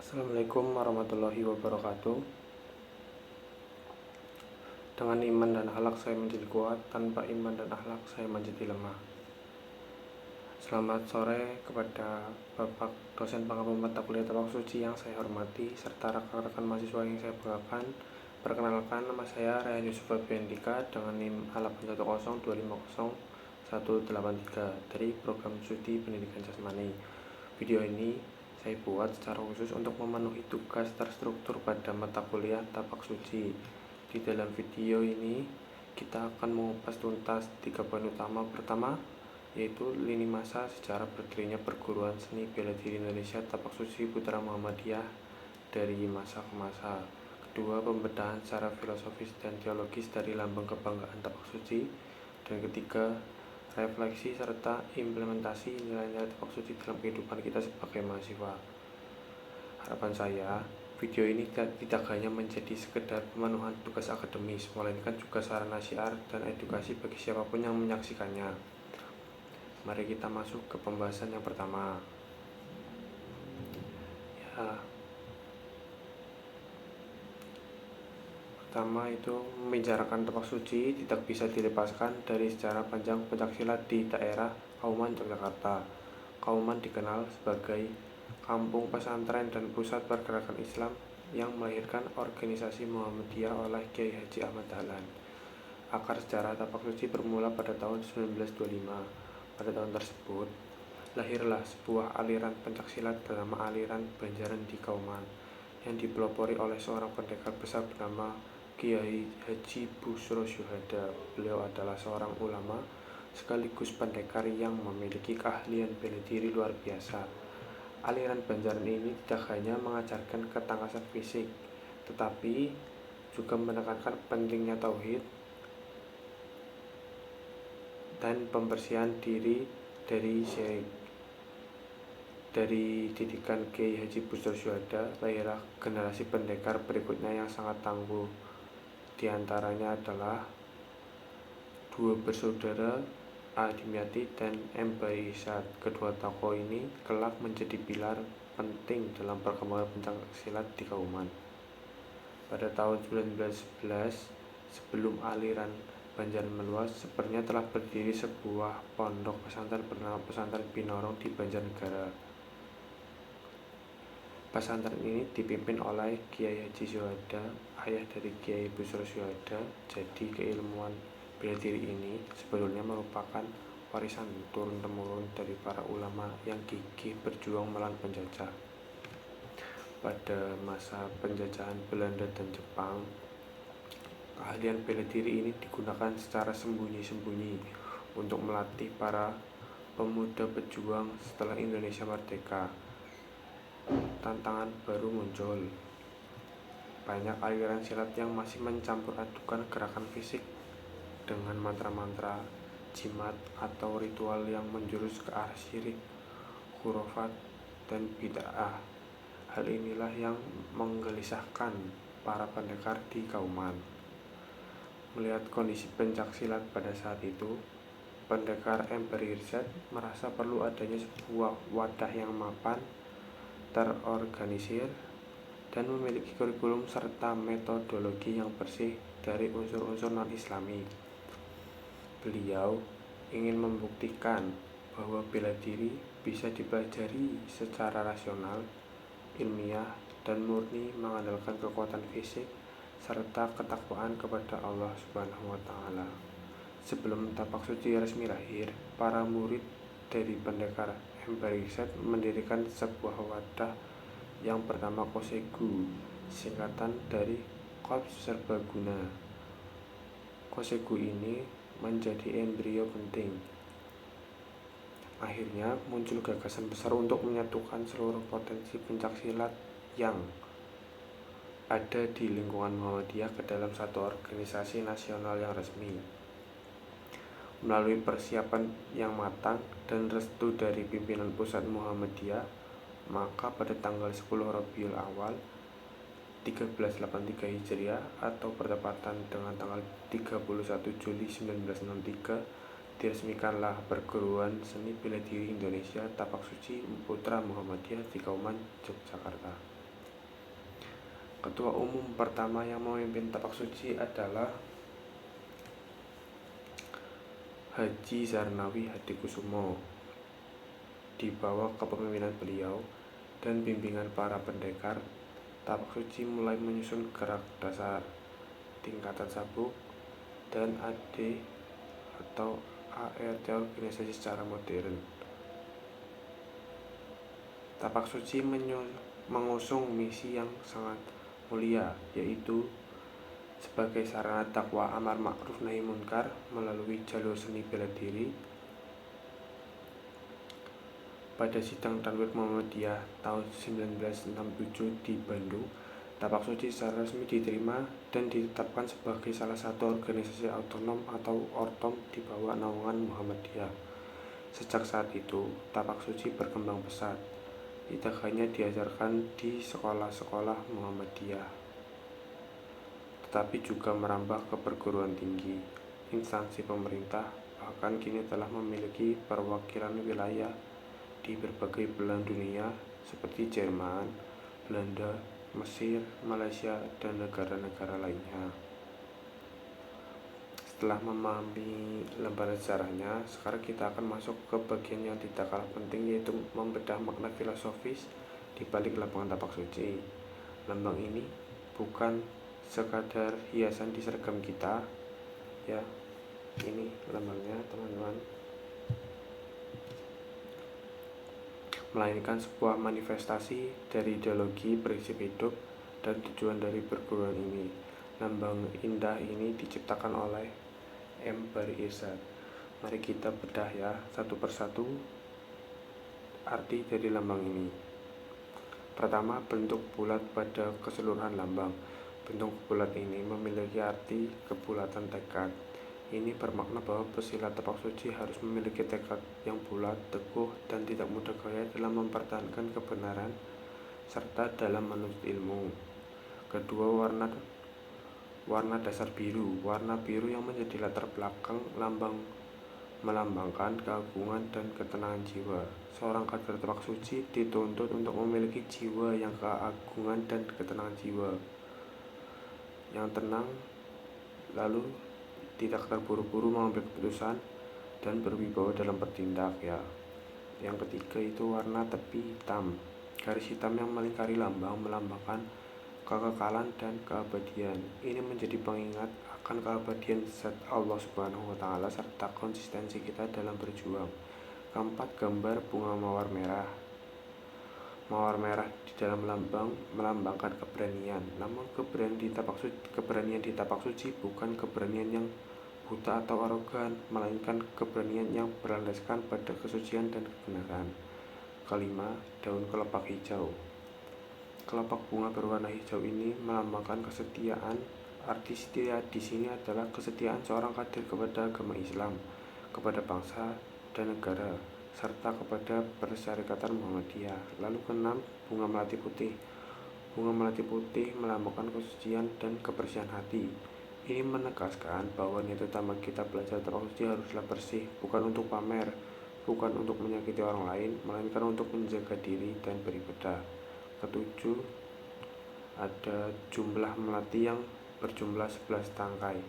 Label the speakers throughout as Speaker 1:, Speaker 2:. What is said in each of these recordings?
Speaker 1: Assalamualaikum warahmatullahi wabarakatuh. Dengan iman dan akhlak saya menjadi kuat, tanpa iman dan akhlak saya menjadi lemah. Selamat sore kepada Bapak dosen pengampu mata kuliah Tapak Suci yang saya hormati, serta rekan-rekan mahasiswa yang saya banggakan. Perkenalkan, nama saya Rayhan Yusuf Febiandika dengan NIM 810200183 dari Program Studi Pendidikan Jasmani. Video ini saya buat secara khusus untuk memenuhi tugas terstruktur pada mata kuliah Tapak Suci. Di dalam video ini kita akan mengupas tuntas 3 poin utama. Pertama, yaitu lini masa sejarah berdirinya perguruan seni bela diri Indonesia Tapak Suci Putra Muhammadiyah dari masa ke masa. Kedua, pembedahan secara filosofis dan teologis dari lambang kebanggaan Tapak Suci. Dan ketiga, refleksi serta implementasi nilai-nilai Tapak Suci dalam kehidupan kita sebagai mahasiswa. Harapan saya, video ini tidak hanya menjadi sekedar pemenuhan tugas akademis, melainkan juga sarana syiar dan edukasi bagi siapapun yang menyaksikannya. Mari kita masuk ke pembahasan yang pertama. Pertama itu membicarakan Tapak Suci tidak bisa dilepaskan dari sejarah panjang pencaksilat di daerah Kauman, Yogyakarta. Kauman dikenal sebagai kampung pesantren dan pusat pergerakan Islam yang melahirkan organisasi Muhammadiyah oleh Kiai Haji Ahmad Dahlan. Akar sejarah Tapak Suci bermula pada tahun 1925. Pada tahun tersebut, lahirlah sebuah aliran pencaksilat bernama aliran Banjaran di Kauman yang dipelopori oleh seorang pendekar besar bernama Kiai Haji Busro Syuhada. Beliau adalah seorang ulama sekaligus pendekar yang memiliki keahlian bela diri luar biasa. Aliran Banjaran ini tidak hanya mengajarkan ketangkasan fisik, tetapi juga menekankan pentingnya tauhid dan pembersihan diri dari syirik. Dari didikan Kiai Haji Busro Syuhada, lahirlah generasi pendekar berikutnya yang sangat tangguh. Di antaranya adalah dua bersaudara A. Dimyati dan M. Baisat. Kedua tokoh ini kelak menjadi pilar penting dalam perkembangan pencaksilat di Kauman. Pada tahun 1911, sebelum aliran Banjaran meluas, sepertinya telah berdiri sebuah pondok pesantren bernama Pesantren Pinorong di Banjarnegara. Pesantren ini dipimpin oleh Kiai Haji Syuhada, ayah dari Kiai Busro Syuhada. Jadi keilmuan bela diri ini sebetulnya merupakan warisan turun-temurun dari para ulama yang gigih berjuang melawan penjajah. Pada masa penjajahan Belanda dan Jepang, keahlian bela diri ini digunakan secara sembunyi-sembunyi untuk melatih para pemuda pejuang setelah Indonesia merdeka. Tantangan baru muncul. Banyak aliran silat yang masih mencampur adukan gerakan fisik dengan mantra-mantra, jimat, atau ritual yang menjurus ke arah syirik, khurafat, dan bid'ah. Hal inilah yang menggelisahkan para pendekar di Kauman. Melihat kondisi pencaksilat pada saat itu, pendekar M. Baisat merasa perlu adanya sebuah wadah yang mapan, terorganisir, dan memiliki kurikulum serta metodologi yang bersih dari unsur-unsur non-Islami. Beliau ingin membuktikan bahwa bela diri bisa dipelajari secara rasional, ilmiah, dan murni mengandalkan kekuatan fisik serta ketakwaan kepada Allah Subhanahu wa Ta'ala. Sebelum Tapak Suci resmi lahir, para murid dari pendekar M. Baisat mendirikan sebuah wadah yang bernama Kosegu, singkatan dari Korps Serbaguna. Kosegu ini menjadi embrio penting. Akhirnya muncul gagasan besar untuk menyatukan seluruh potensi pencaksilat yang ada di lingkungan Muhammadiyah ke dalam satu organisasi nasional yang resmi. Melalui persiapan yang matang dan restu dari pimpinan pusat Muhammadiyah, maka pada tanggal 10 Rabiul Awal 1383 Hijriah atau bertepatan dengan tanggal 31 Juli 1963, diresmikanlah Perguruan Seni Bela Diri Indonesia Tapak Suci Putra Muhammadiyah di Kauman, Yogyakarta. Ketua umum pertama yang memimpin tapak suci adalah Haji Zarnawi Hadikusumo. Di bawah kepemimpinan beliau dan bimbingan para pendekar, tapak suci mulai menyusun gerak dasar, tingkatan sabuk, dan AD atau ART organisasi secara modern. Tapak suci mengusung misi yang sangat mulia, yaitu sebagai sarana dakwah amar ma'ruf nahi munkar melalui jalur seni bela diri. Pada sidang Tanwir Muhammadiyah tahun 1967 di Bandung, tapak suci secara resmi diterima dan ditetapkan sebagai salah satu organisasi autonom atau ortom di bawah naungan Muhammadiyah. Sejak saat itu, tapak suci berkembang pesat, tidak hanya diajarkan di sekolah-sekolah Muhammadiyah, tetapi juga merambah ke perguruan tinggi, instansi pemerintah, bahkan kini telah memiliki perwakilan wilayah di berbagai belahan dunia seperti Jerman, Belanda, Mesir, Malaysia, dan negara-negara lainnya. Setelah memahami lembaran sejarahnya, sekarang kita akan masuk ke bagian yang tidak kalah penting, yaitu membedah makna filosofis di balik lambang tapak suci. Lambang ini bukan sekadar hiasan di seragam kita, ya. Ini lambangnya, teman-teman. Melainkan sebuah manifestasi dari ideologi, prinsip hidup, dan tujuan dari perguruan ini. Lambang indah ini diciptakan oleh M. Bari Irsad. Mari kita bedah ya satu persatu arti dari lambang ini. Pertama, bentuk bulat pada keseluruhan lambang. Bentuk bulat ini memiliki arti kebulatan tekad. Ini bermakna bahwa pesilat tapak suci harus memiliki tekad yang bulat, teguh, dan tidak mudah goyah dalam mempertahankan kebenaran serta dalam menuntut ilmu. Kedua, warna dasar biru. Warna biru yang menjadi latar belakang lambang melambangkan keagungan dan ketenangan jiwa. Seorang kader tapak suci dituntut untuk memiliki jiwa yang keagungan dan ketenangan jiwa yang tenang, lalu tidak terburu-buru mengambil keputusan dan berwibawa dalam bertindak, ya. Yang ketiga itu warna tepi hitam. Garis hitam yang melingkari lambang melambangkan kekekalan dan keabadian. Ini menjadi pengingat akan keabadian zat Allah Subhanahu wa Ta'ala serta konsistensi kita dalam berjuang. Keempat, gambar bunga mawar merah. Mawar merah di dalam lambang melambangkan keberanian. Namun keberanian di tapak suci bukan keberanian yang buta atau arogan, melainkan keberanian yang berlandaskan pada kesucian dan kebenaran. Kelima, daun kelopak hijau. Kelopak bunga berwarna hijau ini melambangkan kesetiaan. Arti setia di sini adalah kesetiaan seorang kader kepada agama Islam, kepada bangsa dan negara, serta kepada Persyarikatan Muhammadiyah. Lalu keenam, bunga melati putih. Bunga melati putih melambangkan kesucian dan kebersihan hati. Ini menegaskan bahwa niat utama kita belajar tapak suci haruslah bersih, bukan untuk pamer, bukan untuk menyakiti orang lain, melainkan untuk menjaga diri dan beribadah. Ketujuh, ada jumlah melati yang berjumlah 11 tangkai.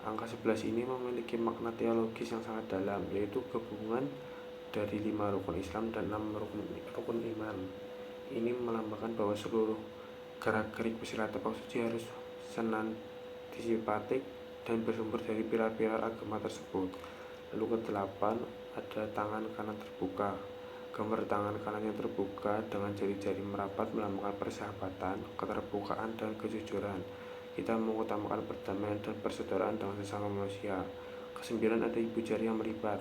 Speaker 1: Angka 11 ini memiliki makna teologis yang sangat dalam, yaitu gabungan dari 5 rukun Islam dan 6 rukun iman. Ini melambangkan bahwa seluruh gerak-gerik pesilat tapak suci harus senantipatik dan bersumber dari pilar-pilar agama tersebut. Lalu ke-8, ada tangan kanan terbuka. Gambar tangan kanan yang terbuka dengan jari-jari merapat melambangkan persahabatan, keterbukaan, dan kejujuran. Kita mengutamakan perdamaian dan persaudaraan dengan sesama manusia. Kesembilan, ada ibu jari yang melipat.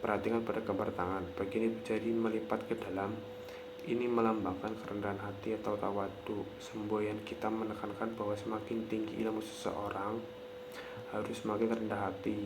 Speaker 1: Perhatikan pada gambar tangan, bagian ibu jari melipat ke dalam. Ini melambangkan kerendahan hati atau tawadu. Semboyan kita menekankan bahwa semakin tinggi ilmu seseorang, harus semakin rendah hati,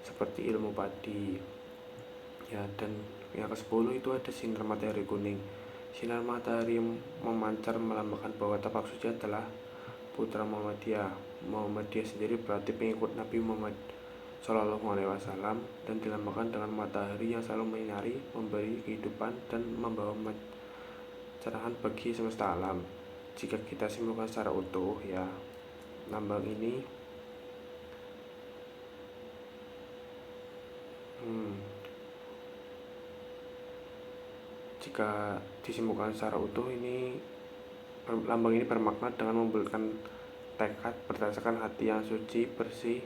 Speaker 1: seperti ilmu padi. Ya, dan yang ke-10 itu ada sinar matahari kuning. Sinar matahari yang memancar melambangkan bahwa tapak suci adalah putra Muhammadiyah. Muhammadiyah sendiri berarti pengikut Nabi Muhammad Shallallahu Alaihi Wasallam dan dilambangkan dengan matahari yang selalu menyinari, memberi kehidupan dan membawa pencerahan bagi semesta alam. jika kita simpulkan secara utuh ya, lambang ini jika disimpulkan secara utuh ini, lambang ini bermakna dengan membulatkan tekad berdasarkan hati yang suci, bersih.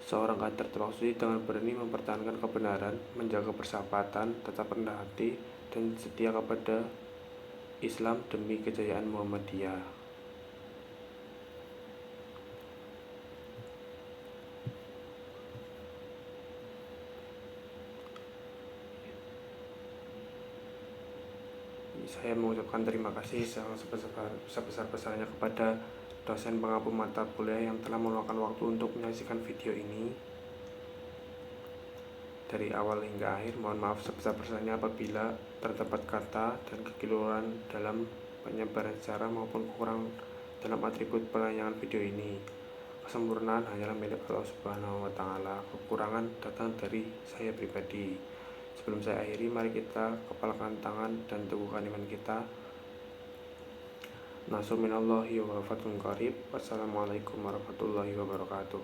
Speaker 1: Seorang kader termaksud dengan berani mempertahankan kebenaran, menjaga persahabatan, tetap rendah hati, dan setia kepada Islam demi kejayaan Muhammadiyah. Saya mengucapkan terima kasih sebesar-besarnya kepada dosen pengampu mata kuliah yang telah meluangkan waktu untuk menyaksikan video ini dari awal hingga akhir. Mohon maaf sebesar-besarnya apabila terdapat kata dan kekeliruan dalam penyebaran secara maupun kurang dalam atribut penayangan video ini. Kesempurnaan hanyalah milik Allah Subhanahu wa Ta'ala. Kekurangan datang dari saya pribadi. Sebelum saya akhiri, mari kita kepalkan tangan dan teguhkan iman kita. Nasrun minallahi wa fathun qarib. Wassalamualaikum warahmatullahi wabarakatuh.